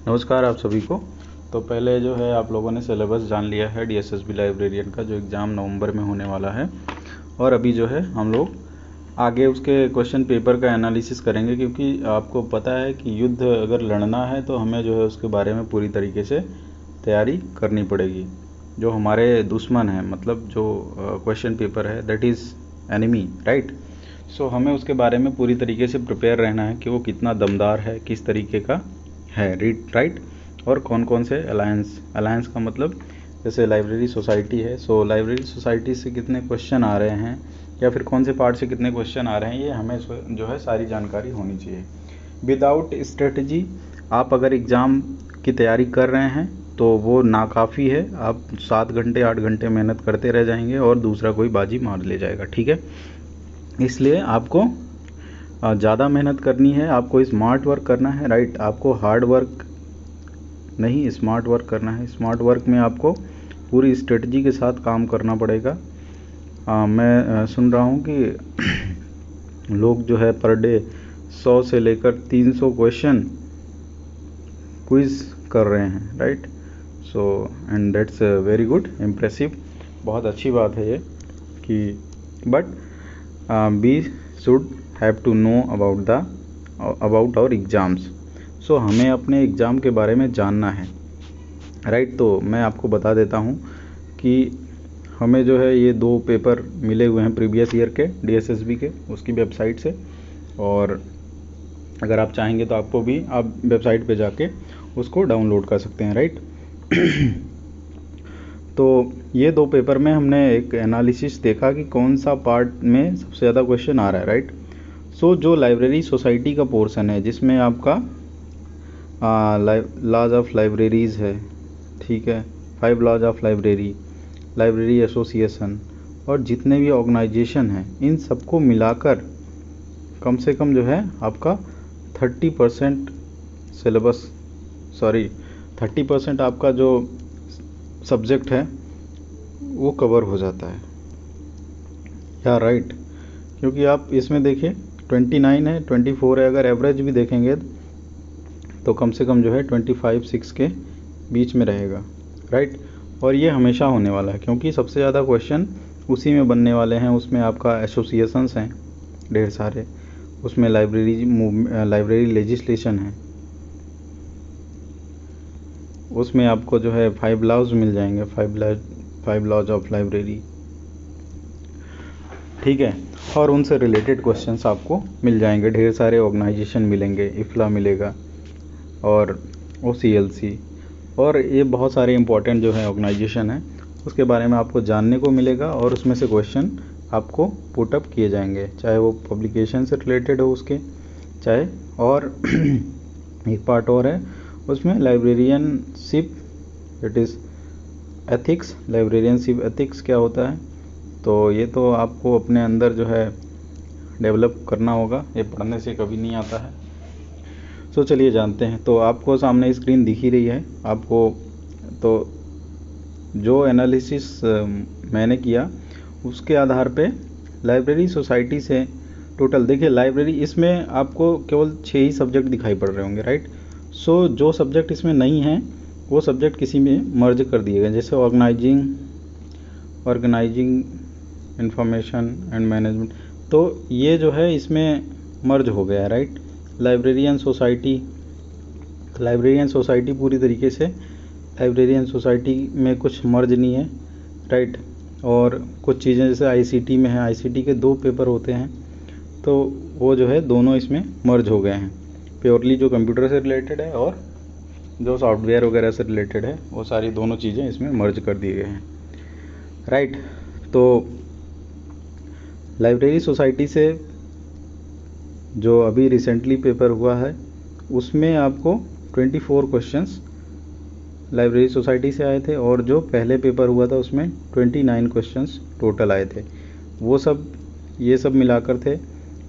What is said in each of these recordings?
नमस्कार आप सभी को। तो पहले जो है आप लोगों ने सिलेबस जान लिया है डीएसएसबी लाइब्रेरियन का, जो एग्ज़ाम नवंबर में होने वाला है। और अभी जो है हम लोग आगे उसके क्वेश्चन पेपर का एनालिसिस करेंगे, क्योंकि आपको पता है कि युद्ध अगर लड़ना है तो हमें जो है उसके बारे में पूरी तरीके से तैयारी करनी पड़ेगी। जो हमारे दुश्मन हैं, मतलब जो क्वेश्चन पेपर है दैट इज़ एनिमी, राइट। सो हमें उसके बारे में पूरी तरीके से प्रिपेयर रहना है कि वो कितना दमदार है, किस तरीके का है, रीड राइट। और कौन कौन से अलायंस का मतलब जैसे लाइब्रेरी सोसाइटी है, सो लाइब्रेरी सोसाइटी से कितने क्वेश्चन आ रहे हैं या फिर कौन से पार्ट से कितने क्वेश्चन आ रहे हैं, ये हमें जो है सारी जानकारी होनी चाहिए। विदाउट स्ट्रेटजी आप अगर एग्ज़ाम की तैयारी कर रहे हैं तो वो नाकाफ़ी है। आप 7 घंटे 8 घंटे मेहनत करते रह जाएंगे और दूसरा कोई बाजी मार ले जाएगा, ठीक है। इसलिए आपको ज़्यादा मेहनत करनी है, आपको स्मार्ट वर्क करना है, राइट। आपको हार्ड वर्क नहीं, स्मार्ट वर्क करना है। स्मार्ट वर्क में आपको पूरी स्ट्रेटजी के साथ काम करना पड़ेगा। मैं सुन रहा हूँ कि लोग जो है पर डे 100 से लेकर 300 क्वेश्चन क्विज कर रहे हैं, right. So and that's very good, impressive, बहुत अच्छी बात है ये कि but we should have to know about our exams. So हमें अपने एग्ज़ाम के बारे में जानना है, राइट। तो मैं आपको बता देता हूँ कि हमें जो है ये 2 पेपर मिले हुए हैं प्रीवियस ईयर के डीएसएसबी के, उसकी वेबसाइट से। और अगर आप चाहेंगे तो आपको भी आप वेबसाइट पे जाके उसको डाउनलोड कर सकते हैं, राइट। तो ये 2 पेपर में हमने एक एनालिसिस देखा कि कौन सा पार्ट में सबसे ज़्यादा क्वेश्चन आ रहा है, राइट। सो जो लाइब्रेरी सोसाइटी का पोर्शन है जिसमें आपका लॉज ऑफ लाइब्रेरीज़ है, ठीक है, 5 लॉज ऑफ लाइब्रेरी एसोसिएशन और जितने भी ऑर्गेनाइजेशन हैं, इन सबको मिलाकर कम से कम जो है आपका 30% सिलेबस 30% आपका जो सब्जेक्ट है वो कवर हो जाता है, या राइट। क्योंकि आप इसमें देखिए 29 है, 24 है, अगर एवरेज भी देखेंगे तो कम से कम जो है 25-6 के बीच में रहेगा, राइट। और ये हमेशा होने वाला है क्योंकि सबसे ज़्यादा क्वेश्चन उसी में बनने वाले हैं। उसमें आपका एसोसिएशंस हैं ढेर सारे, उसमें लाइब्रेरी लेजिस्लेशन है, उसमें आपको जो है 5 लॉज मिल जाएंगे, 5 लॉज ऑफ लाइब्रेरी, ठीक है। और उनसे रिलेटेड क्वेश्चंस आपको मिल जाएंगे, ढेर सारे ऑर्गेनाइजेशन मिलेंगे, इफ्ला मिलेगा और OCLC, और ये बहुत सारे इंपॉर्टेंट जो है ऑर्गेनाइजेशन है उसके बारे में आपको जानने को मिलेगा। और उसमें से क्वेश्चन आपको पुटअप किए जाएंगे, चाहे वो पब्लिकेशन से रिलेटेड हो उसके, चाहे और एक पार्ट और है उसमें librarianship, it is ethics. Librarianship ethics क्या होता है, तो ये तो आपको अपने अंदर जो है डेवलप करना होगा, ये पढ़ने से कभी नहीं आता है। तो चलिए जानते हैं। तो आपको सामने स्क्रीन दिख ही रही है आपको। तो जो एनालिसिस मैंने किया उसके आधार पे लाइब्रेरी सोसाइटी से टोटल देखिए, लाइब्रेरी इसमें आपको केवल 6 ही सब्जेक्ट दिखाई पड़ रहे होंगे, राइट। सो जो सब्जेक्ट इसमें नहीं हैं वो सब्जेक्ट किसी में मर्ज कर दिए गए, जैसे ऑर्गेनाइजिंग इंफॉर्मेशन एंड मैनेजमेंट, तो ये जो है इसमें मर्ज हो गया है, राइट। लाइब्रेरियन सोसाइटी पूरी तरीके से लाइब्रेरियन सोसाइटी में कुछ मर्ज नहीं है, राइट। और कुछ चीज़ें जैसे आईसीटी में है, आईसीटी के 2 पेपर होते हैं, तो वो जो है दोनों इसमें मर्ज हो गए हैं। प्योरली जो कंप्यूटर से रिलेटेड है और जो सॉफ्टवेयर वगैरह से रिलेटेड है, वो सारी दोनों चीज़ें इसमें मर्ज कर दिए गए हैं, राइट। तो लाइब्रेरी सोसाइटी से जो अभी रिसेंटली पेपर हुआ है उसमें आपको 24 क्वेश्चंस लाइब्रेरी सोसाइटी से आए थे, और जो पहले पेपर हुआ था उसमें 29 क्वेश्चंस टोटल आए थे। वो सब ये सब मिलाकर थे,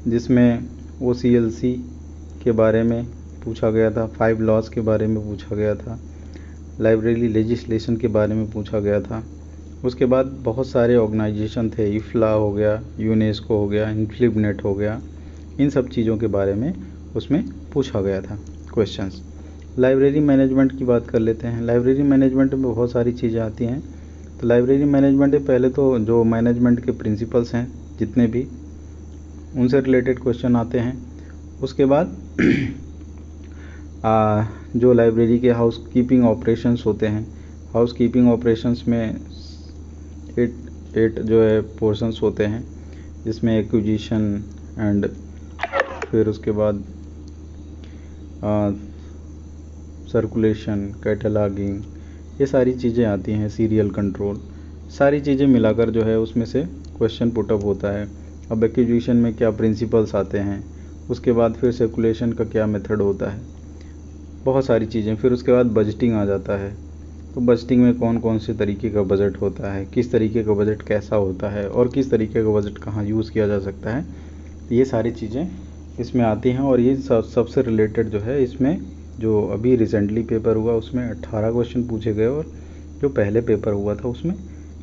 जिसमें OCLC के बारे में पूछा गया था, 5 लॉज के बारे में पूछा गया था, लाइब्रेरी लेजिस्लेशन के बारे में पूछा गया था। उसके बाद बहुत सारे ऑर्गेनाइजेशन थे, इफ्ला हो गया, यूनेस्को हो गया, इनक्लिबनेट हो गया, इन सब चीज़ों के बारे में उसमें पूछा गया था क्वेश्चंस। लाइब्रेरी मैनेजमेंट की बात कर लेते हैं। लाइब्रेरी मैनेजमेंट में बहुत सारी चीज़ें आती हैं। तो लाइब्रेरी मैनेजमेंट में पहले तो जो मैनेजमेंट के प्रिंसिपल्स हैं जितने भी, उनसे रिलेटेड क्वेश्चन आते हैं। उसके बाद जो लाइब्रेरी के हाउस कीपिंग ऑपरेशंस होते हैं, हाउस कीपिंग ऑपरेशंस में 8 जो है पोर्शंस होते हैं, जिसमें एक्विजिशन एंड फिर उसके बाद सर्कुलेशन, कैटलॉगिंग, ये सारी चीज़ें आती हैं, सीरियल कंट्रोल, सारी चीज़ें मिलाकर जो है उसमें से क्वेश्चन पुटअप होता है। अब एक्विजिशन में क्या प्रिंसिपल्स आते हैं, उसके बाद फिर सर्कुलेशन का क्या मेथड होता है, बहुत सारी चीज़ें। फिर उसके बाद बजटिंग आ जाता है। तो बजटिंग में कौन कौन से तरीके का बजट होता है, किस तरीके का बजट कैसा होता है, और किस तरीके का बजट कहाँ यूज़ किया जा सकता है, ये सारी चीज़ें इसमें आती हैं। और ये सबसे रिलेटेड जो है, इसमें जो अभी रिसेंटली पेपर हुआ उसमें 18 क्वेश्चन पूछे गए, और जो पहले पेपर हुआ था उसमें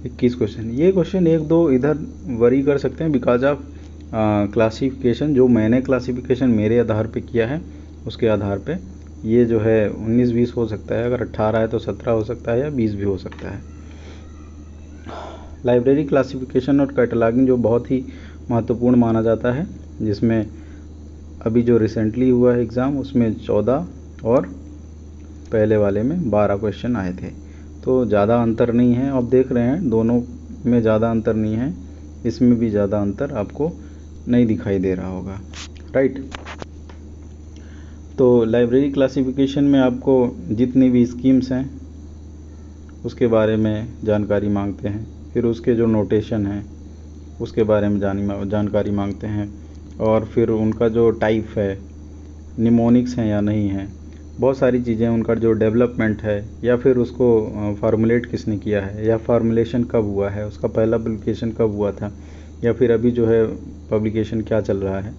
21 क्वेश्चन। ये क्वेश्चन 1-2 इधर वरी कर सकते हैं बिकॉज ऑफ क्लासिफिकेशन। जो मैंने क्लासिफिकेशन मेरे आधार पे किया है, उसके आधार पे ये जो है 19-20 हो सकता है। अगर 18 है तो 17 हो सकता है या 20 भी हो सकता है। लाइब्रेरी क्लासिफिकेशन और कैटलॉगिंग जो बहुत ही महत्वपूर्ण माना जाता है, जिसमें अभी जो रिसेंटली हुआ है एग्ज़ाम, उसमें 14 और पहले वाले में 12 क्वेश्चन आए थे। तो ज़्यादा अंतर नहीं है, आप देख रहे हैं दोनों में ज़्यादा अंतर नहीं है, इसमें भी ज़्यादा अंतर आपको नहीं दिखाई दे रहा होगा, राइट। तो लाइब्रेरी क्लासिफिकेशन में आपको जितनी भी स्कीम्स हैं उसके बारे में जानकारी मांगते हैं, फिर उसके जो नोटेशन हैं उसके बारे में जानकारी मांगते हैं, और फिर उनका जो टाइप है, निमोनिक्स हैं या नहीं है, बहुत सारी चीज़ें, उनका जो डेवलपमेंट है, या फिर उसको फार्मुलेट किसने किया है, या फार्मुलेशन कब हुआ है, उसका पहला पब्लिकेशन कब हुआ था, या फिर अभी जो है पब्लिकेशन क्या चल रहा है,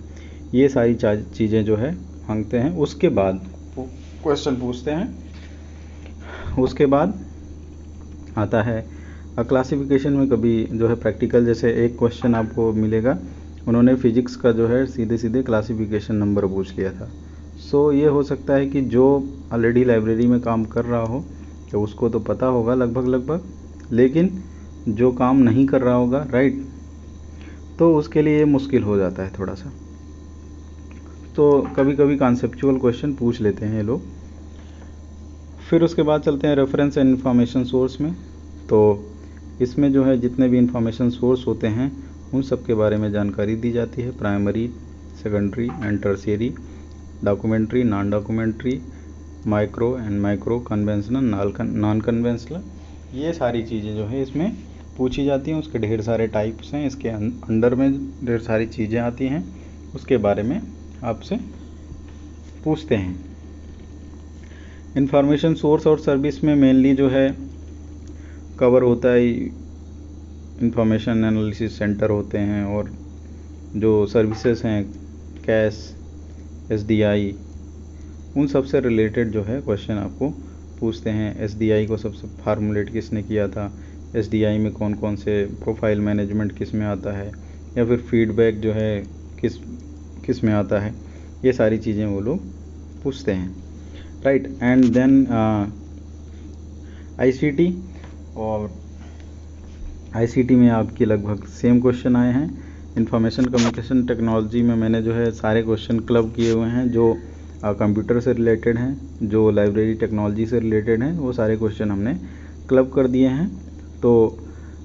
ये सारी चीज़ें जो है मांगते हैं। उसके बाद क्वेश्चन पूछते हैं। उसके बाद आता है क्लासिफिकेशन में कभी जो है प्रैक्टिकल, जैसे एक क्वेश्चन आपको मिलेगा, उन्होंने फिजिक्स का जो है सीधे सीधे क्लासिफिकेशन नंबर पूछ लिया था। सो ये हो सकता है कि जो ऑलरेडी लाइब्रेरी में काम कर रहा हो तो उसको तो पता होगा लगभग, लेकिन जो काम नहीं कर रहा होगा, राइट, तो उसके लिए ये मुश्किल हो जाता है थोड़ा सा। तो कभी कभी कॉन्सेप्चुअल क्वेश्चन पूछ लेते हैं ये लोग। फिर उसके बाद चलते हैं रेफरेंस एंड इंफॉर्मेशन सोर्स में। तो इसमें जो है जितने भी इंफॉर्मेशन सोर्स होते हैं उन सब के बारे में जानकारी दी जाती है, primary, secondary and tertiary, documentary, non documentary, micro and micro, conventional, non conventional, ये सारी चीज़ें जो है इसमें पूछी जाती हैं। उसके ढेर सारे टाइप्स हैं, इसके अंडर में ढेर सारी चीज़ें आती हैं, उसके बारे में आपसे पूछते हैं। इंफॉर्मेशन सोर्स और सर्विस में मेनली जो है कवर होता है, इंफॉर्मेशन एनालिसिस सेंटर होते हैं, और जो सर्विसेज हैं, कैश, एसडीआई, उन सब से रिलेटेड जो है क्वेश्चन आपको पूछते हैं। एसडीआई को सबसे फार्मूलेट किसने किया था, एसडीआई में कौन कौन से प्रोफाइल मैनेजमेंट किस में आता है, या फिर फीडबैक जो है किस में आता है, ये सारी चीज़ें वो लोग पूछते हैं, राइट। एंड देन आईसीटी, और आईसीटी में आपके लगभग सेम क्वेश्चन आए हैं। इंफॉर्मेशन कम्युनिकेशन टेक्नोलॉजी में मैंने जो है सारे क्वेश्चन क्लब किए हुए हैं, जो कंप्यूटर से रिलेटेड हैं, जो लाइब्रेरी टेक्नोलॉजी से रिलेटेड हैं, वो सारे क्वेश्चन हमने क्लब कर दिए हैं। तो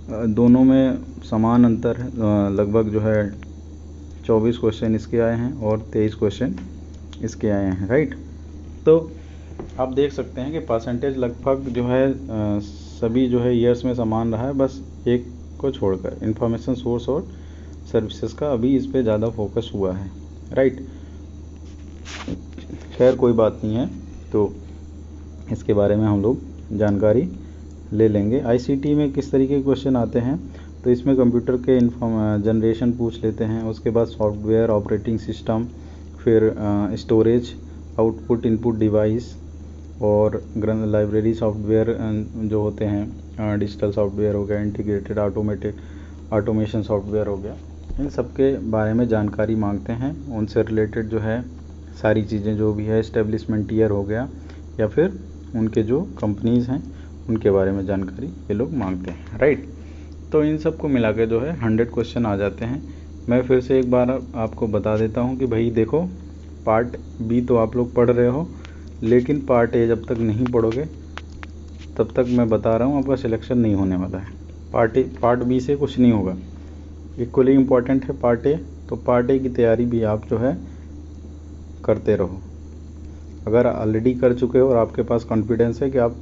दोनों में समान अंतर है, लगभग जो है 24 क्वेश्चन इसके आए हैं और 23 क्वेश्चन इसके आए हैं, राइट। तो आप देख सकते हैं कि परसेंटेज लगभग जो है सभी जो है ईयर्स में समान रहा है, बस एक को छोड़कर, इंफॉर्मेशन सोर्स और सर्विसेज का अभी इस पे ज़्यादा फोकस हुआ है, राइट। खैर कोई बात नहीं है, तो इसके बारे में हम लोग जानकारी ले लेंगे। आईसीटी में किस तरीके के क्वेश्चन आते हैं, तो इसमें कंप्यूटर के जनरेशन पूछ लेते हैं, उसके बाद सॉफ्टवेयर, ऑपरेटिंग सिस्टम, फिर स्टोरेज, आउटपुट इनपुट डिवाइस, और लाइब्रेरी सॉफ्टवेयर जो होते हैं, डिजिटल सॉफ्टवेयर हो गया, इंटीग्रेटेड ऑटोमेशन सॉफ्टवेयर हो गया, इन सब के बारे में जानकारी मांगते हैं। उनसे रिलेटेड जो है सारी चीज़ें जो भी है, एस्टेब्लिशमेंट ईयर हो गया, या फिर उनके जो कंपनीज़ हैं उनके बारे में जानकारी ये लोग मांगते हैं, राइट। तो इन सब को मिला के जो है 100 क्वेश्चन आ जाते हैं। मैं फिर से एक बार आपको बता देता हूँ कि भाई देखो, पार्ट बी तो आप लोग पढ़ रहे हो, लेकिन पार्ट ए जब तक नहीं पढ़ोगे तब तक मैं बता रहा हूँ आपका सिलेक्शन नहीं होने वाला है। पार्ट बी से कुछ नहीं होगा। इक्वली इम्पॉर्टेंट है पार्ट ए, तो पार्ट ए की तैयारी भी आप जो है करते रहो। अगर ऑलरेडी कर चुके हो और आपके पास कॉन्फिडेंस है कि आप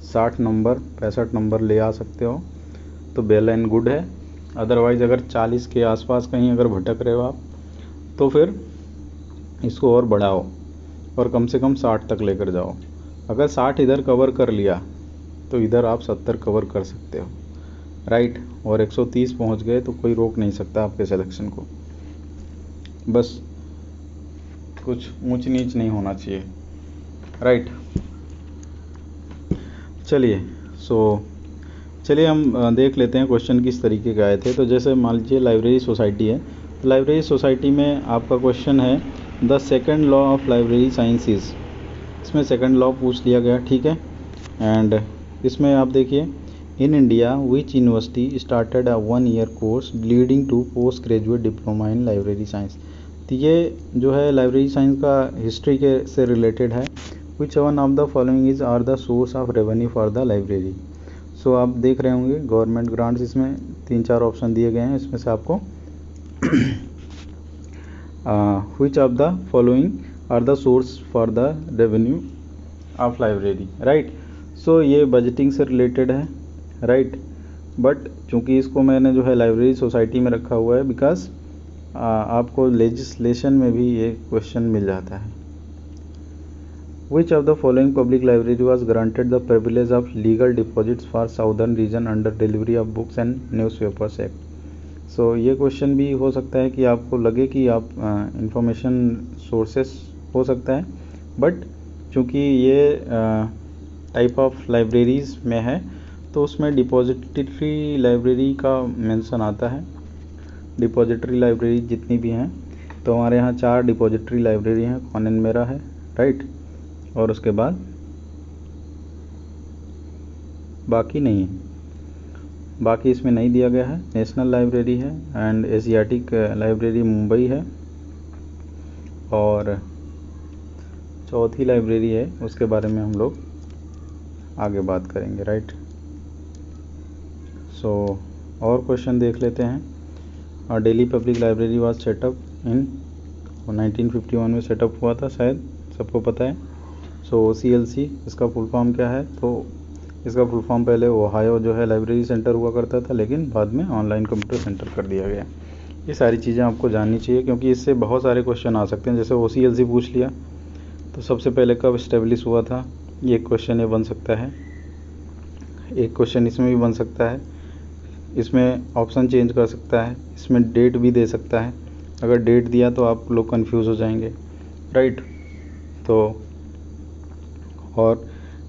60 नंबर 65 नंबर ले आ सकते हो तो वेल एंड गुड है। अदरवाइज़ अगर 40 के आसपास कहीं अगर भटक रहे हो आप, तो फिर इसको और बढ़ाओ और कम से कम 60 तक लेकर जाओ। अगर 60 इधर कवर कर लिया तो इधर आप 70 कवर कर सकते हो, राइट। और 130 पहुंच गए तो कोई रोक नहीं सकता आपके सिलेक्शन को। बस कुछ ऊंच नीच नहीं होना चाहिए, राइट। चलिए हम देख लेते हैं क्वेश्चन किस तरीके के आए थे। तो जैसे मान लीजिए लाइब्रेरी सोसाइटी है, तो लाइब्रेरी सोसाइटी में आपका क्वेश्चन है the second law of library science is. इसमें सेकंड लॉ पूछ लिया गया, ठीक है। एंड इसमें आप देखिए, in India which university started a 1 year course leading to post graduate diploma in library science. तो ये जो है लाइब्रेरी साइंस का हिस्ट्री के से रिलेटेड है। Which one of the following is are the source of revenue for the library. So आप देख रहे होंगे गवर्नमेंट ग्रांट्स, इसमें 3-4 ऑप्शन दिए गए हैं। इसमें से आपको which of the following are the source for the revenue of library, right. So ये बजटिंग से रिलेटेड है, राइट। बट चूंकि इसको मैंने जो है लाइब्रेरी सोसाइटी में रखा हुआ है बिकॉज आपको लेजिस्लेशन में भी ये क्वेश्चन मिल जाता है। Which of the following public library was granted the privilege of legal deposits for southern region under delivery of books and newspapers act? So ये क्वेश्चन भी हो सकता है कि आपको लगे कि आप इंफॉर्मेशन सोर्सेस हो सकता है, बट चूँकि ये टाइप ऑफ लाइब्रेरीज़ में है तो उसमें डिपॉजिटरी लाइब्रेरी का मेंशन आता है। डिपॉजिटरी लाइब्रेरी जितनी भी हैं, तो हमारे यहाँ 4 डिपॉजिटरी लाइब्रेरी हैं, कॉन एंड मेरा है, राइट। और उसके बाद बाकी नहीं है, बाकी इसमें नहीं दिया गया है। नेशनल लाइब्रेरी है एंड एशियाटिक लाइब्रेरी मुंबई है, और चौथी लाइब्रेरी है उसके बारे में हम लोग आगे बात करेंगे, राइट। सो और क्वेश्चन देख लेते हैं। Delhi Public Library was set up in 1951 में सेटअप हुआ था, शायद सबको पता है। सो OCLC इसका फुल फॉर्म क्या है? तो इसका फुल फॉर्म पहले ओहायो जो है लाइब्रेरी सेंटर हुआ करता था, लेकिन बाद में ऑनलाइन कंप्यूटर सेंटर कर दिया गया। ये सारी चीज़ें आपको जाननी चाहिए क्योंकि इससे बहुत सारे क्वेश्चन आ सकते हैं। जैसे OCLC पूछ लिया तो सबसे पहले कब इस्टेब्लिश हुआ था, ये क्वेश्चन ये बन सकता है। एक क्वेश्चन इसमें भी बन सकता है, इसमें ऑप्शन चेंज कर सकता है, इसमें डेट भी दे सकता है। अगर डेट दिया तो आप लोग कंफ्यूज हो जाएंगे, राइट। तो और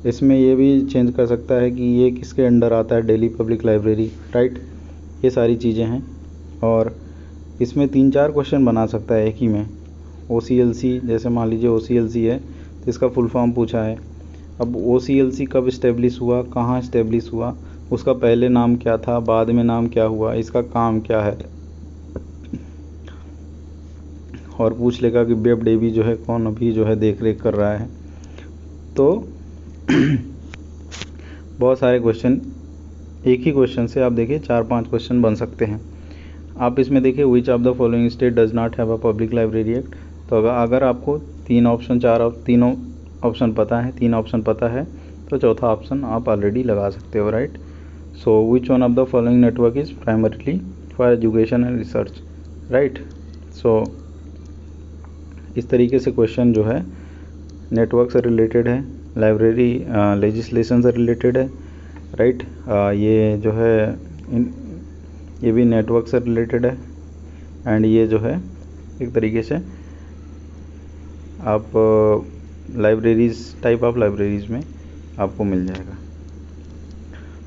इसमें ये भी चेंज कर सकता है कि ये किसके अंडर आता है, दिल्ली पब्लिक लाइब्रेरी, राइट। ये सारी चीज़ें हैं। और इसमें 3-4 क्वेश्चन बना सकता है एक ही में। OCLC जैसे मान लीजिए OCLC है तो इसका फुल फॉर्म पूछा है। अब OCLC कब इस्टेब्लिश हुआ, कहाँ इस्टेब्लिश हुआ, उसका पहले नाम क्या था, बाद में नाम क्या हुआ, इसका काम क्या है। और पूछ लेगा कि वेब डेवी जो है कौन अभी जो है देख रेख कर रहा है। तो बहुत सारे क्वेश्चन एक ही क्वेश्चन से आप देखिए 4-5 क्वेश्चन बन सकते हैं। आप इसमें देखिए विच of the following state does not have a public library act. तो अगर आपको 3 ऑप्शन 3 ऑप्शन पता है, 3 ऑप्शन पता है, तो चौथा ऑप्शन आप ऑलरेडी लगा सकते हो, right. So which one of the following network is primarily for education and research, right. So इस तरीके से क्वेश्चन जो है नेटवर्क से रिलेटेड है, लाइब्रेरी लेजिस्लेशन से रिलेटेड है, राइट। ये जो है ये भी नेटवर्क से रिलेटेड है, एंड ये जो है एक तरीके से आप लाइब्रेरीज़ टाइप ऑफ लाइब्रेरीज़ में आपको मिल जाएगा।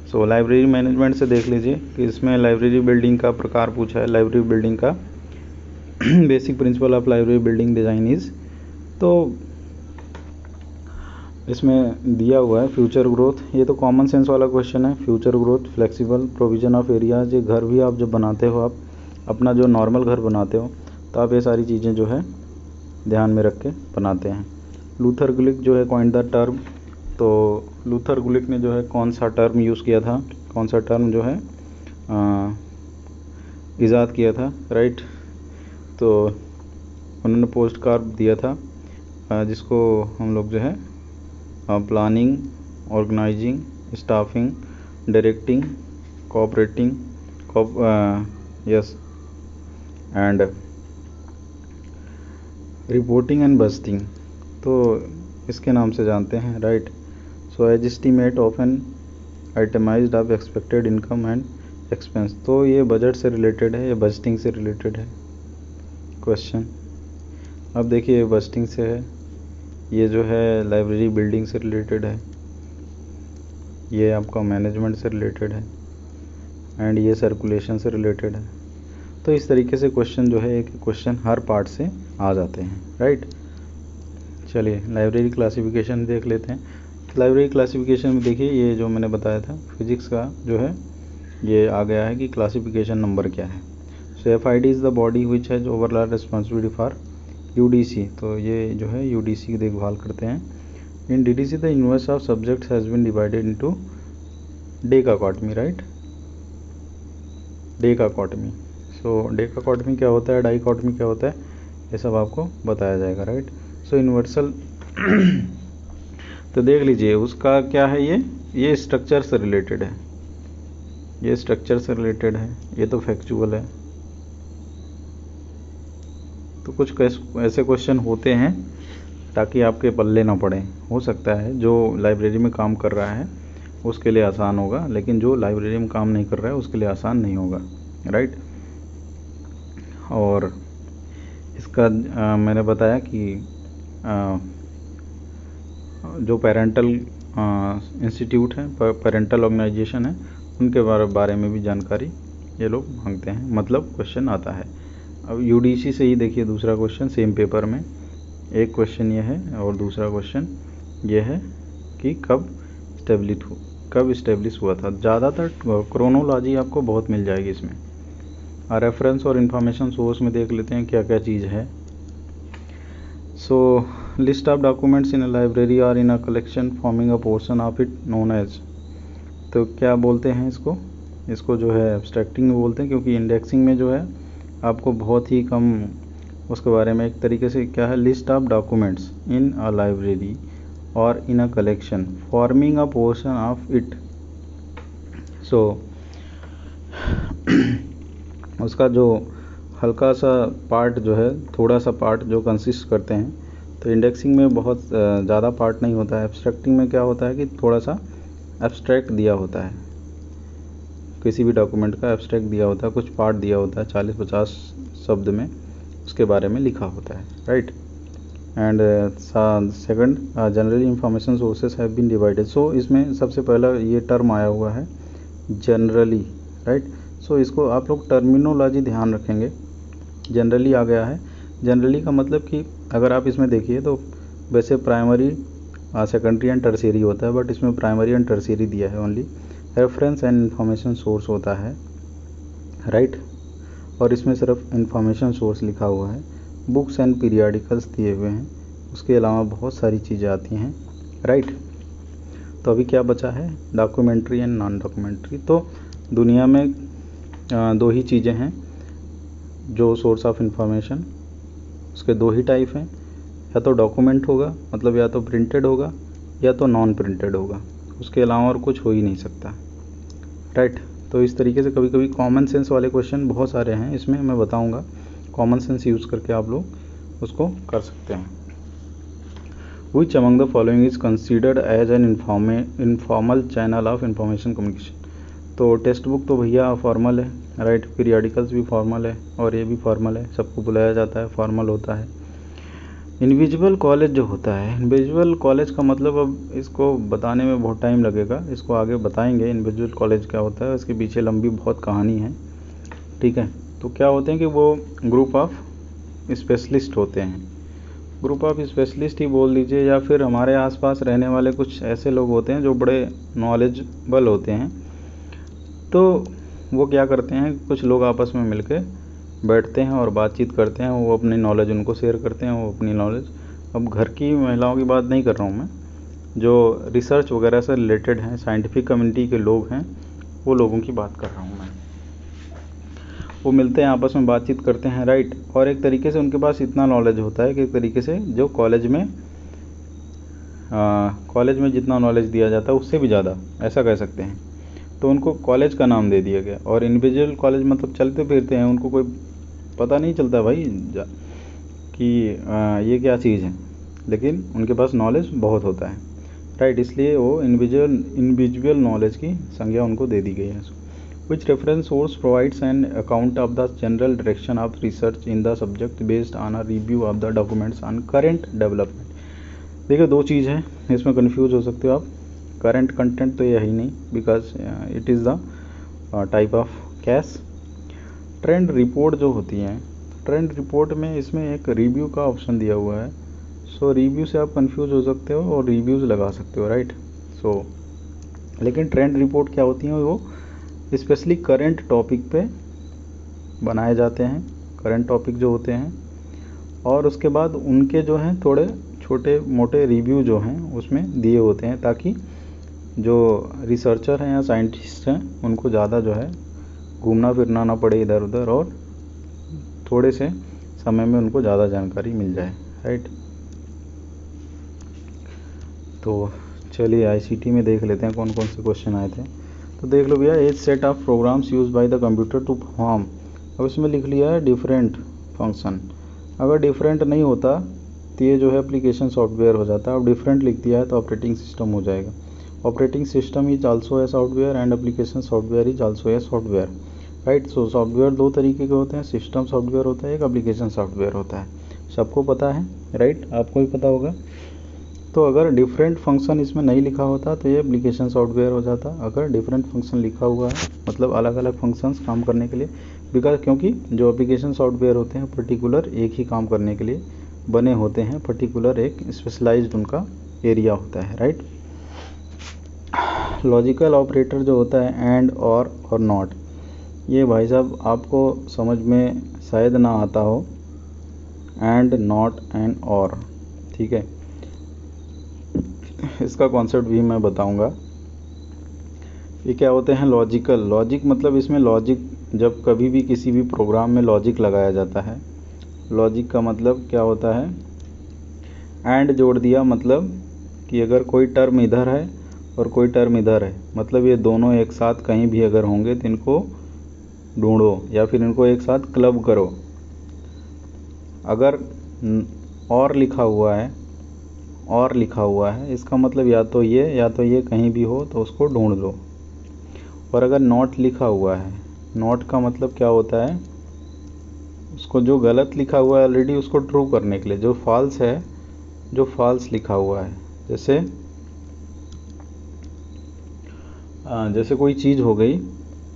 सो लाइब्रेरी मैनेजमेंट से देख लीजिए कि इसमें लाइब्रेरी बिल्डिंग का प्रकार पूछा है। लाइब्रेरी बिल्डिंग का basic principle of library building design is, तो इसमें दिया हुआ है फ्यूचर ग्रोथ, ये तो कॉमन सेंस वाला क्वेश्चन है। Future growth, flexible, provision of areas, ये घर भी आप जब बनाते हो, आप अपना जो नॉर्मल घर बनाते हो तो आप ये सारी चीज़ें जो है ध्यान में रख के बनाते हैं। लूथर गुलिक जो है कॉइन्ड द टर्म, तो लूथर गुलिक ने जो है कौन सा टर्म यूज़ किया था, कौन सा टर्म जो है ईजाद किया था, राइट। तो उन्होंने पोस्ट कार्ड दिया था, जिसको हम लोग जो है planning, organising, staffing, directing, cooperating, yes, and reporting and budgeting, तो इसके नाम से जानते हैं, right. So as estimate of an itemised of expected income and expense, तो ये बजट से रिलेटेड है, ये बजटिंग से रिलेटेड है क्वेश्चन। अब देखिए ये बजटिंग से है, ये जो है लाइब्रेरी बिल्डिंग से रिलेटेड है, ये आपका मैनेजमेंट से रिलेटेड है, एंड ये सर्कुलेशन से रिलेटेड है। तो इस तरीके से क्वेश्चन जो है, एक क्वेश्चन हर पार्ट से आ जाते हैं, राइट। चलिए लाइब्रेरी क्लासिफिकेशन देख लेते हैं। लाइब्रेरी क्लासिफिकेशन में देखिए ये जो मैंने बताया था फिजिक्स का जो है ये आ गया है कि क्लासिफिकेशन नंबर क्या है। सो FID is the body which has overall responsibility for UDC, तो ये जो है UDC की देखभाल करते हैं। In DDC the universe of subjects has been divided into decachotomy, right, decachotomy. So decachotomy क्या होता है, डाइकॉटमी क्या होता है, ये सब आपको बताया जाएगा, राइट। सो यूनिवर्सल तो देख लीजिए उसका क्या है, ये स्ट्रक्चर से रिलेटेड है, ये स्ट्रक्चर से रिलेटेड है, ये तो फैक्चुअल है। तो कुछ ऐसे क्वेश्चन होते हैं ताकि आपके पल्ले ना पड़े, हो सकता है जो लाइब्रेरी में काम कर रहा है उसके लिए आसान होगा, लेकिन जो लाइब्रेरी में काम नहीं कर रहा है उसके लिए आसान नहीं होगा, राइट। और इसका मैंने बताया कि जो पेरेंटल इंस्टीट्यूट है, पेरेंटल ऑर्गेनाइजेशन है, उनके बारे में भी जानकारी ये लोग मांगते हैं, मतलब क्वेश्चन आता है। अब UDC से ही देखिए दूसरा क्वेश्चन सेम पेपर में, एक क्वेश्चन ये है और दूसरा क्वेश्चन ये है कि कब इस्टेब्लिश हुआ था। ज़्यादातर क्रोनोलॉजी आपको बहुत मिल जाएगी इसमें। रेफरेंस और इन्फॉर्मेशन सोर्स में देख लेते हैं क्या क्या चीज़ है। So list of documents in a library or in a collection forming a portion of it known as, तो क्या बोलते हैं इसको जो है एब्स्ट्रैक्टिंग में बोलते हैं, क्योंकि इंडेक्सिंग में जो है आपको बहुत ही कम उसके बारे में, एक तरीके से क्या है, list of documents in a library or in a collection forming a portion of it. So उसका जो हल्का सा पार्ट जो है, थोड़ा सा पार्ट जो कंसिस्ट करते हैं, तो इंडेक्सिंग में बहुत ज़्यादा पार्ट नहीं होता है। एब्स्ट्रैक्टिंग में क्या होता है कि थोड़ा सा एब्स्ट्रैक्ट दिया होता है, किसी भी डॉक्यूमेंट का एब्स्ट्रैक्ट दिया होता है, कुछ पार्ट दिया होता है 40-50 शब्द में, उसके बारे में लिखा होता है, right. And second generally information sources have been divided. So इसमें सबसे पहला ये टर्म आया हुआ है जनरली, राइट। सो इसको आप लोग टर्मिनोलॉजी ध्यान रखेंगे, जनरली आ गया है। जनरली का मतलब कि अगर आप इसमें देखिए तो वैसे प्राइमरी, सेकेंडरी एंड टर्शियरी होता है, बट इसमें प्राइमरी एंड टर्शियरी दिया है only. Reference and information source होता है, राइट, और इसमें सिर्फ इंफॉर्मेशन सोर्स लिखा हुआ है। बुक्स एंड पीरियडिकल्स दिए हुए हैं, उसके अलावा बहुत सारी चीज़ें आती हैं, राइट। तो अभी क्या बचा है, डॉक्यूमेंट्री एंड नॉन डॉक्यूमेंट्री। तो दुनिया में दो ही चीज़ें हैं जो सोर्स ऑफ इंफॉर्मेशन, उसके दो ही टाइप हैं, या तो डॉक्यूमेंट होगा, मतलब या तो प्रिंटेड होगा या तो नॉन प्रिंटेड होगा, उसके अलावा और कुछ हो ही नहीं सकता, राइट। तो इस तरीके से कभी कभी कॉमन सेंस वाले क्वेश्चन बहुत सारे हैं, इसमें मैं बताऊंगा, कॉमन सेंस यूज़ करके आप लोग उसको कर सकते हैं। Which among the following is considered as an informal channel of information communication. तो टेक्स्ट बुक तो भैया फॉर्मल है, राइट, पीरियडिकल्स भी फॉर्मल है और ये भी फॉर्मल है, सबको बुलाया जाता है, फॉर्मल होता है। इंडिविजुअल कॉलेज जो होता है, इंडिविजुअल कॉलेज का मतलब अब इसको बताने में बहुत टाइम लगेगा, इसको आगे बताएंगे इंडिविजुअल कॉलेज क्या होता है, इसके पीछे लंबी बहुत कहानी है, ठीक है। तो क्या होते हैं कि वो ग्रुप ऑफ स्पेशलिस्ट होते हैं, ग्रुप ऑफ स्पेशलिस्ट ही बोल दीजिए, या फिर हमारे आसपास रहने वाले कुछ ऐसे लोग होते हैं जो बड़े नॉलेजेबल होते हैं। तो वो क्या करते हैं, कुछ लोग आपस में मिलके बैठते हैं और बातचीत करते हैं, वो अपनी नॉलेज उनको शेयर करते हैं, वो अपनी नॉलेज। अब घर की महिलाओं की बात नहीं कर रहा हूँ मैं, जो रिसर्च वगैरह से रिलेटेड हैं, साइंटिफिक कम्युनिटी के लोग हैं, वो लोगों की बात कर रहा हूँ मैं। वो मिलते हैं, आपस में बातचीत करते हैं, राइट। और एक तरीके से उनके पास इतना नॉलेज होता है कि एक तरीके से जो कॉलेज में जितना नॉलेज दिया जाता है उससे भी ज़्यादा, ऐसा कह सकते हैं। तो उनको कॉलेज का नाम दे दिया गया। और इंडिविजुअल कॉलेज मतलब चलते फिरते हैं, उनको कोई पता नहीं चलता भाई कि ये क्या चीज़ है, लेकिन उनके पास नॉलेज बहुत होता है, राइट। इसलिए वो इंडिविजुअल नॉलेज की संज्ञा उनको दे दी गई है। Which reference source provides an account of the general direction of research in the subject based on a review of the documents on current development। देखिए दो चीज़ है, इसमें कंफ्यूज हो सकते हो आप। करंट कंटेंट तो यही नहीं, because it is the type of cash. Trend report जो होती हैं, ट्रेंड रिपोर्ट में इसमें एक रिव्यू का ऑप्शन दिया हुआ है। सो रिव्यू से आप कंफ्यूज हो सकते हो और रिव्यूज़ लगा सकते हो, राइट। सो लेकिन ट्रेंड रिपोर्ट क्या होती हैं, वो स्पेशली करंट टॉपिक पे बनाए जाते हैं, करंट टॉपिक जो होते हैं, और उसके बाद उनके जो हैं थोड़े छोटे मोटे रिव्यू जो हैं उसमें दिए होते हैं, ताकि जो रिसर्चर हैं या साइंटिस्ट हैं उनको ज़्यादा जो है घूमना फिरना ना पड़े इधर उधर, और थोड़े से समय में उनको ज़्यादा जानकारी मिल जाए, राइट। तो चलिए आईसीटी में देख लेते हैं कौन कौन से क्वेश्चन आए थे। तो देख लो भैया, as set of programs use by the computer to perform. अब इसमें लिख लिया है डिफरेंट फंक्शन। अगर डिफरेंट नहीं होता तो ये जो है एप्लीकेशन सॉफ्टवेयर हो जाता है। अब डिफरेंट लिख दिया है तो ऑपरेटिंग सिस्टम हो जाएगा। Operating system is also a software and application software is also a software, right. So software दो तरीके के होते हैं, सिस्टम सॉफ्टवेयर होता है, एक एप्लीकेशन सॉफ्टवेयर होता है, सबको पता है, राइट, आपको भी पता होगा। तो अगर डिफरेंट फंक्शन इसमें नहीं लिखा होता तो ये एप्लीकेशन सॉफ्टवेयर हो जाता। अगर डिफरेंट फंक्शन लिखा हुआ है मतलब अलग अलग फंक्शंस काम करने के लिए, बिकॉज क्योंकि जो एप्लीकेशन सॉफ्टवेयर होते हैं पर्टिकुलर एक ही काम करने के लिए बने होते हैं, पर्टिकुलर एक स्पेशलाइज्ड उनका एरिया होता है, राइट। लॉजिकल ऑपरेटर जो होता है एंड और नॉट, ये भाई साहब आपको समझ में शायद ना आता हो, एंड नॉट एंड और, ठीक है। इसका कॉन्सेप्ट भी मैं बताऊंगा। ये क्या होते हैं, लॉजिकल। लॉजिक मतलब इसमें लॉजिक, जब कभी भी किसी भी प्रोग्राम में लॉजिक लगाया जाता है, लॉजिक का मतलब क्या होता है, एंड जोड़ दिया, मतलब कि अगर कोई टर्म इधर है और कोई टर्म इधर है, मतलब ये दोनों एक साथ कहीं भी अगर होंगे तो इनको ढूंढो या फिर इनको एक साथ क्लब करो। अगर और लिखा हुआ है, और लिखा हुआ है, इसका मतलब या तो ये कहीं भी हो तो उसको ढूंढ लो। और अगर नॉट लिखा हुआ है, नॉट का मतलब क्या होता है, उसको जो गलत लिखा हुआ है ऑलरेडी उसको ट्रू करने के लिए, जो फॉल्स है, जो फॉल्स लिखा हुआ है, जैसे कोई चीज़ हो गई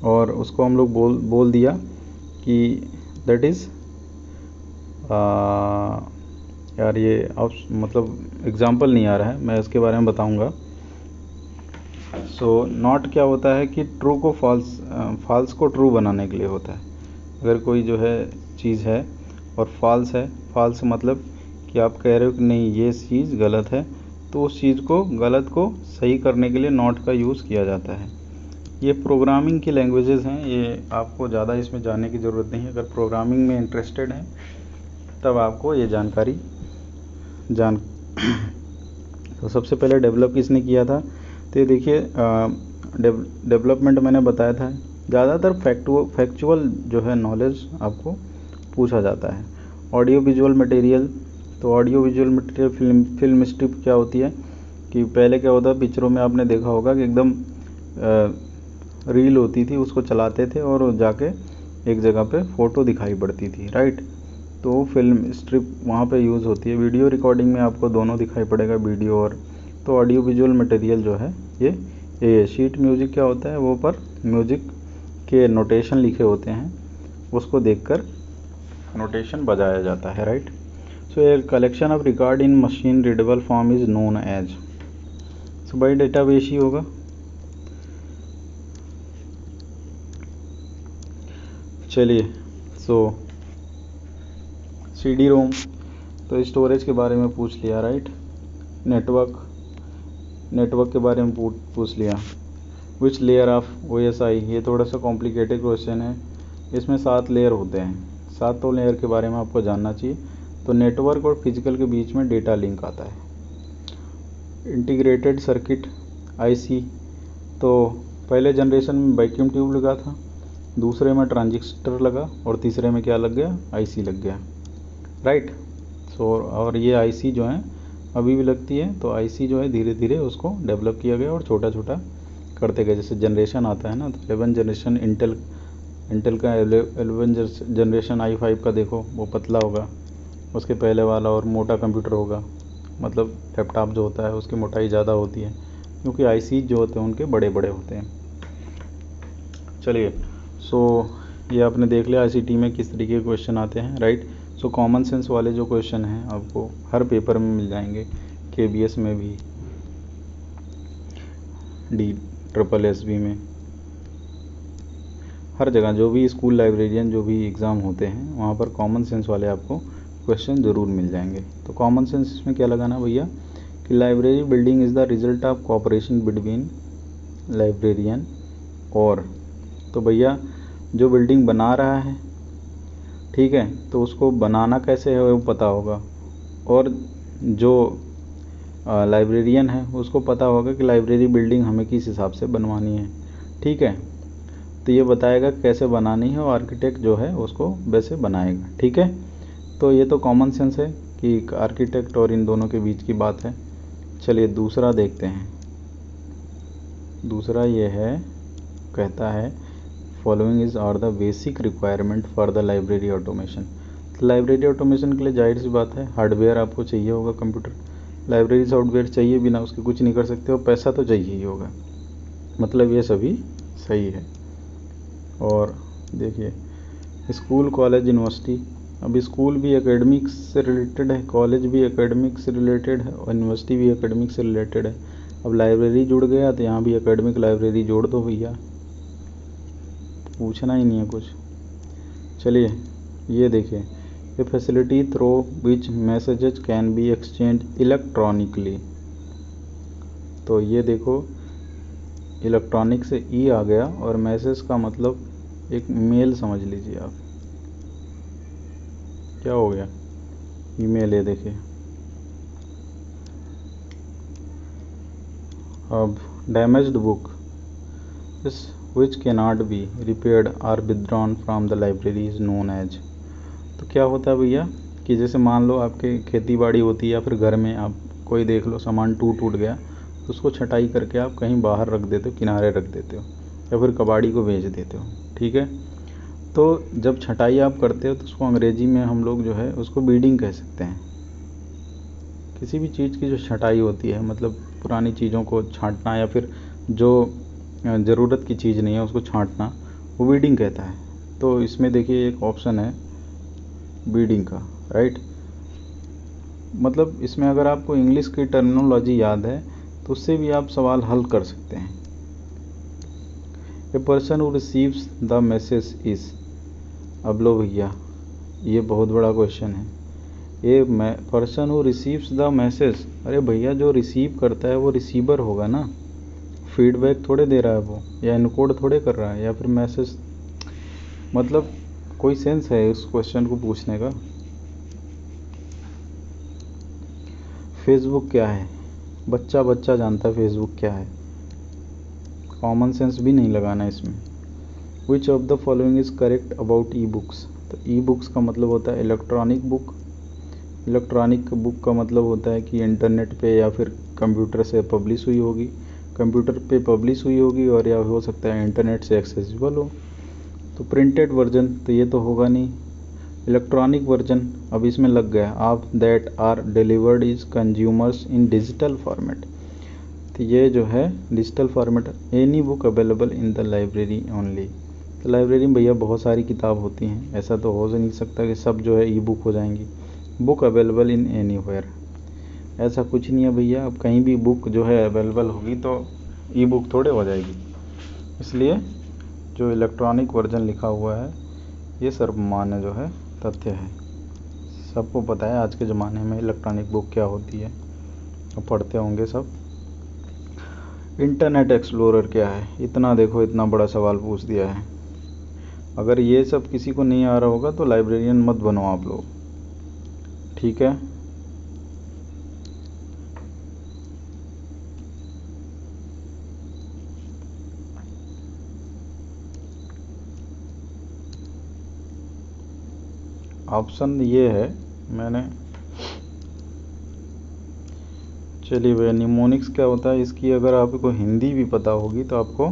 और उसको हम लोग बोल दिया कि दैट इज़, यार ये अब मतलब एग्जाम्पल नहीं आ रहा है, मैं इसके बारे में बताऊंगा। सो नॉट क्या होता है कि ट्रू को फॉल्स, फॉल्स को ट्रू बनाने के लिए होता है। अगर कोई जो है चीज़ है और फॉल्स है, फॉल्स मतलब कि आप कह रहे हो कि नहीं ये चीज़ गलत है, तो उस चीज़ को, गलत को सही करने के लिए नॉट का यूज़ किया जाता है। ये प्रोग्रामिंग की लैंग्वेजेस हैं, ये आपको ज़्यादा इसमें जानने की ज़रूरत नहीं है। अगर प्रोग्रामिंग में इंटरेस्टेड हैं तब आपको ये जानकारी तो सबसे पहले डेवलप किसने किया था, तो ये देखिए डेवलपमेंट मैंने बताया था। ज़्यादातर फैक्चुअल जो है नॉलेज आपको पूछा जाता है। ऑडियो विजुअल मटेरियल, तो audio visual material film strip क्या होती है कि पहले क्या होता है, पिक्चरों में आपने देखा होगा कि एकदम रील होती थी, उसको चलाते थे और जाके एक जगह पे फ़ोटो दिखाई पड़ती थी, राइट। तो फिल्म स्ट्रिप वहाँ पे यूज़ होती है। वीडियो रिकॉर्डिंग में आपको दोनों दिखाई पड़ेगा, वीडियो और, तो ऑडियो विजुअल मटेरियल जो है ये शीट म्यूज़िक क्या होता है, वो पर म्यूज़िक के नोटेशन लिखे होते हैं, उसको देखकर नोटेशन बजाया जाता है, right. So a collection of record in machine readable form is known as, so भाई डेटाबेस ही होगा। चलिए, सो CD रोम, तो स्टोरेज के बारे में पूछ लिया, राइट। नेटवर्क के बारे में पूछ लिया। विच लेयर ऑफ OSI, ये थोड़ा सा कॉम्प्लिकेटेड क्वेश्चन है। इसमें 7 लेयर होते हैं, 7 लेयर के बारे में आपको जानना चाहिए। तो नेटवर्क और फिजिकल के बीच में डेटा लिंक आता है। इंटीग्रेटेड सर्किट IC, तो पहले जनरेशन में वैक्यूम ट्यूब लगा था, दूसरे में ट्रांजिस्टर लगा और तीसरे में क्या लग गया, IC लग गया, राइट। सो और ये IC जो है अभी भी लगती है। तो IC जो है धीरे धीरे उसको डेवलप किया गया और छोटा छोटा करते गए। जैसे जनरेशन आता है ना, तो 11 जनरेशन इंटेल का 11 जनरेशन i5 का देखो, वो पतला होगा, उसके पहले वाला और मोटा कंप्यूटर होगा। मतलब लैपटॉप जो होता है उसकी मोटाई ज़्यादा होती है, क्योंकि IC जो होते हैं उनके बड़े बड़े होते हैं। चलिए, सो ये आपने देख लिया ICT में किस तरीके के क्वेश्चन आते हैं, राइट। सो कॉमन सेंस वाले जो क्वेश्चन हैं आपको हर पेपर में मिल जाएंगे, KBS में भी, DSSB में, हर जगह जो भी स्कूल लाइब्रेरियन जो भी एग्ज़ाम होते हैं वहाँ पर कॉमन सेंस वाले आपको क्वेश्चन ज़रूर मिल जाएंगे। तो कॉमन सेंस इसमें क्या लगाना भैया कि library building is the result of cooperation between librarian और, तो भैया जो बिल्डिंग बना रहा है, ठीक है, तो उसको बनाना कैसे है वो पता होगा, और जो लाइब्रेरियन है उसको पता होगा कि लाइब्रेरी बिल्डिंग हमें किस हिसाब से बनवानी है, ठीक है। तो ये बताएगा कैसे बनानी है और आर्किटेक्ट जो है उसको वैसे बनाएगा, ठीक है। तो ये तो कॉमन सेंस है कि आर्किटेक्ट और इन दोनों के बीच की बात है। चलिए दूसरा देखते हैं। दूसरा ये है, कहता है following is are the basic requirement for the library automation. तो लाइब्रेरी ऑटोमेशन के लिए जाहिर सी बात है हार्डवेयर आपको चाहिए होगा, कंप्यूटर, लाइब्रेरी सॉफ्टवेयर चाहिए, बिना उसके कुछ नहीं कर सकते हो, पैसा तो चाहिए ही होगा। मतलब ये सभी सही है। और देखिए स्कूल, कॉलेज, यूनिवर्सिटी, अब स्कूल भी एकेडमिक से रिलेटेड है, कॉलेज भी एकेडमिक से रिलेटेड है और यूनिवर्सिटी भी एकेडमिक से रिलेटेड है। अब लाइब्रेरी जुड़ गया तो यहाँ भी एकेडमिक लाइब्रेरी जोड़ दो भैया, पूछना ही नहीं है कुछ। चलिए ये देखिए, a facility through which messages can be exchange electronically. तो ये देखो इलेक्ट्रॉनिक से ई आ गया और मैसेज का मतलब एक मेल समझ लीजिए आप, क्या हो गया, ईमेल है। देखिए अब डैमेज्ड बुक इस which cannot be repaired or withdrawn from the library is known as। तो क्या होता है भैया कि जैसे मान लो आपके खेती बाड़ी होती है या फिर घर में आप कोई देख लो सामान टूट गया, तो उसको छटाई करके आप कहीं बाहर रख देते हो, किनारे रख देते हो या फिर कबाड़ी को बेच देते हो, ठीक है। तो जब छटाई आप करते हो तो उसको अंग्रेजी में हम लोग जो है उसको बीडिंग कह सकते हैं। किसी भी चीज़ की जो छटाई होती है, मतलब पुरानी चीज़ों को छांटना या फिर जो ज़रूरत की चीज़ नहीं है उसको छांटना, वो बीडिंग कहता है। तो इसमें देखिए एक ऑप्शन है बीडिंग का, राइट। मतलब इसमें अगर आपको इंग्लिश की टर्मिनोलॉजी याद है तो उससे भी आप सवाल हल कर सकते हैं। A person who receives the message is, अब लो भैया ये बहुत बड़ा क्वेश्चन है। A person who receives the message, अरे भैया जो रिसीव करता है वो रिसीवर होगा ना, फीडबैक थोड़े दे रहा है वो, या इनकोड थोड़े कर रहा है, या फिर मैसेज, मतलब कोई सेंस है इस क्वेश्चन को पूछने का। फेसबुक क्या है, बच्चा जानता है फेसबुक क्या है, कॉमन सेंस भी नहीं लगाना इसमें। विच of the following is correct about e books, तो ई बुक्स का मतलब होता है इलेक्ट्रॉनिक बुक। इलेक्ट्रॉनिक बुक का मतलब होता है कि इंटरनेट पे या फिर कंप्यूटर से पब्लिश हुई होगी, कंप्यूटर पे पब्लिश हुई होगी, और या हो सकता है इंटरनेट से एक्सेसिबल हो। तो प्रिंटेड वर्जन तो ये तो होगा नहीं। इलेक्ट्रॉनिक वर्जन अब इसमें लग गया, of that are delivered is consumers in digital format, तो ये जो है digital format. Any book available in the library only, तो लाइब्रेरी में भैया बहुत सारी किताब होती हैं, ऐसा तो हो नहीं सकता कि सब जो है ई बुक हो जाएंगी। बुक अवेलेबल इन एनीवेयर। ऐसा कुछ नहीं है भैया, अब कहीं भी बुक जो है अवेलेबल होगी तो ई बुक थोड़े हो जाएगी। इसलिए जो इलेक्ट्रॉनिक वर्जन लिखा हुआ है ये सर्वमान्य जो है तथ्य है। सबको पता है आज के ज़माने में इलेक्ट्रॉनिक बुक क्या होती है, अब पढ़ते होंगे सब। इंटरनेट एक्सप्लोरर क्या है, इतना देखो, इतना बड़ा सवाल पूछ दिया है। अगर ये सब किसी को नहीं आ रहा होगा तो लाइब्रेरियन मत बनो आप लोग, ठीक है। ऑप्शन ये है मैंने, चलिए भैया निमोनिक्स क्या होता है इसकी अगर आपको हिंदी भी पता होगी तो आपको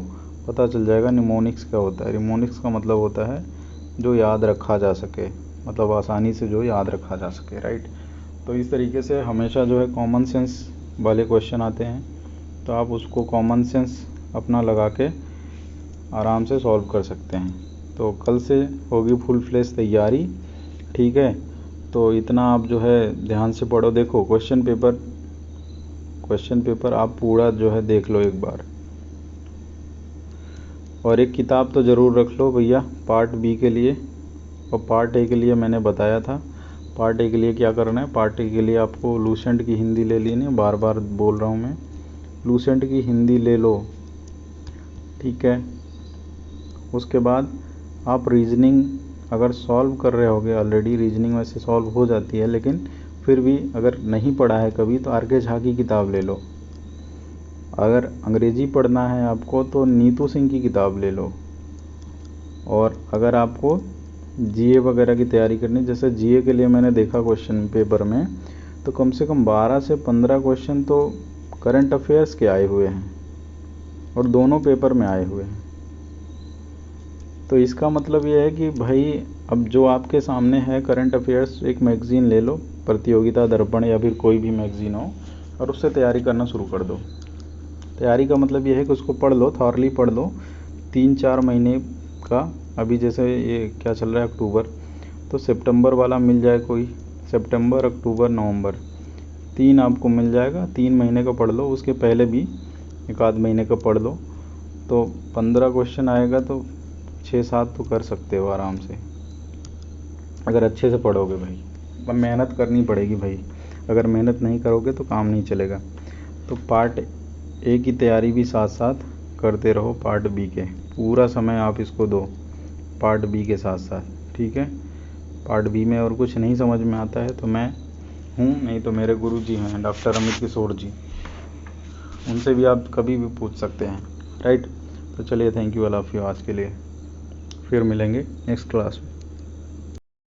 पता चल जाएगा निमोनिक्स क्या होता है। निमोनिक्स का मतलब होता है जो याद रखा जा सके, मतलब आसानी से जो याद रखा जा सके, राइट। तो इस तरीके से हमेशा जो है कॉमन सेंस वाले क्वेश्चन आते हैं, तो आप उसको कॉमन सेंस अपना लगा के आराम से सॉल्व कर सकते हैं। तो कल से होगी फुल फ्लेश तैयारी, ठीक है। तो इतना आप जो है ध्यान से पढ़ो। देखो क्वेश्चन पेपर आप पूरा जो है देख लो एक बार, और एक किताब तो ज़रूर रख लो भैया पार्ट बी के लिए। और पार्ट ए के लिए मैंने बताया था, पार्ट ए के लिए क्या करना है। पार्ट ए के लिए आपको लूसेंट की हिंदी ले लेनी है, बार बार बोल रहा हूँ मैं, लूसेंट की हिंदी ले लो, ठीक है। उसके बाद आप रीजनिंग अगर सॉल्व कर रहे होगे, ऑलरेडी रीजनिंग वैसे सॉल्व हो जाती है, लेकिन फिर भी अगर नहीं पढ़ा है कभी तो आर के झा की किताब ले लो। अगर अंग्रेज़ी पढ़ना है आपको तो नीतू सिंह की किताब ले लो। और अगर आपको जीए वगैरह की तैयारी करनी, जैसे जीए के लिए मैंने देखा क्वेश्चन पेपर में तो कम से कम 12 से 15 क्वेश्चन तो करंट अफेयर्स के आए हुए हैं, और दोनों पेपर में आए हुए हैं। तो इसका मतलब ये है कि भाई अब जो आपके सामने है करंट अफेयर्स, एक मैगज़ीन ले लो, प्रतियोगिता दर्पण या फिर कोई भी मैगज़ीन हो, और उससे तैयारी करना शुरू कर दो। तैयारी का मतलब ये है कि उसको पढ़ लो, थॉरली पढ़ लो 3-4 महीने का। अभी जैसे ये क्या चल रहा है अक्टूबर, तो सितंबर वाला मिल जाए कोई, सितंबर अक्टूबर नवंबर 3 आपको मिल जाएगा, 3 महीने का पढ़ लो। उसके पहले भी 1 आध महीने का पढ़ लो, तो 15 क्वेश्चन आएगा तो 6-7 तो कर सकते हो आराम से, अगर अच्छे से पढ़ोगे भाई। पर मेहनत करनी पड़ेगी भाई, अगर मेहनत नहीं करोगे तो काम नहीं चलेगा। तो पार्ट ए की तैयारी भी साथ साथ करते रहो, पार्ट बी के पूरा समय आप इसको दो पार्ट बी के साथ साथ, ठीक है। पार्ट बी में और कुछ नहीं समझ में आता है तो मैं हूँ, नहीं तो मेरे गुरुजी हैं डॉक्टर अमित किशोर जी, उनसे भी आप कभी भी पूछ सकते हैं, राइट। तो चलिए thank you, I love you आज के लिए, फिर मिलेंगे नेक्स्ट क्लास में।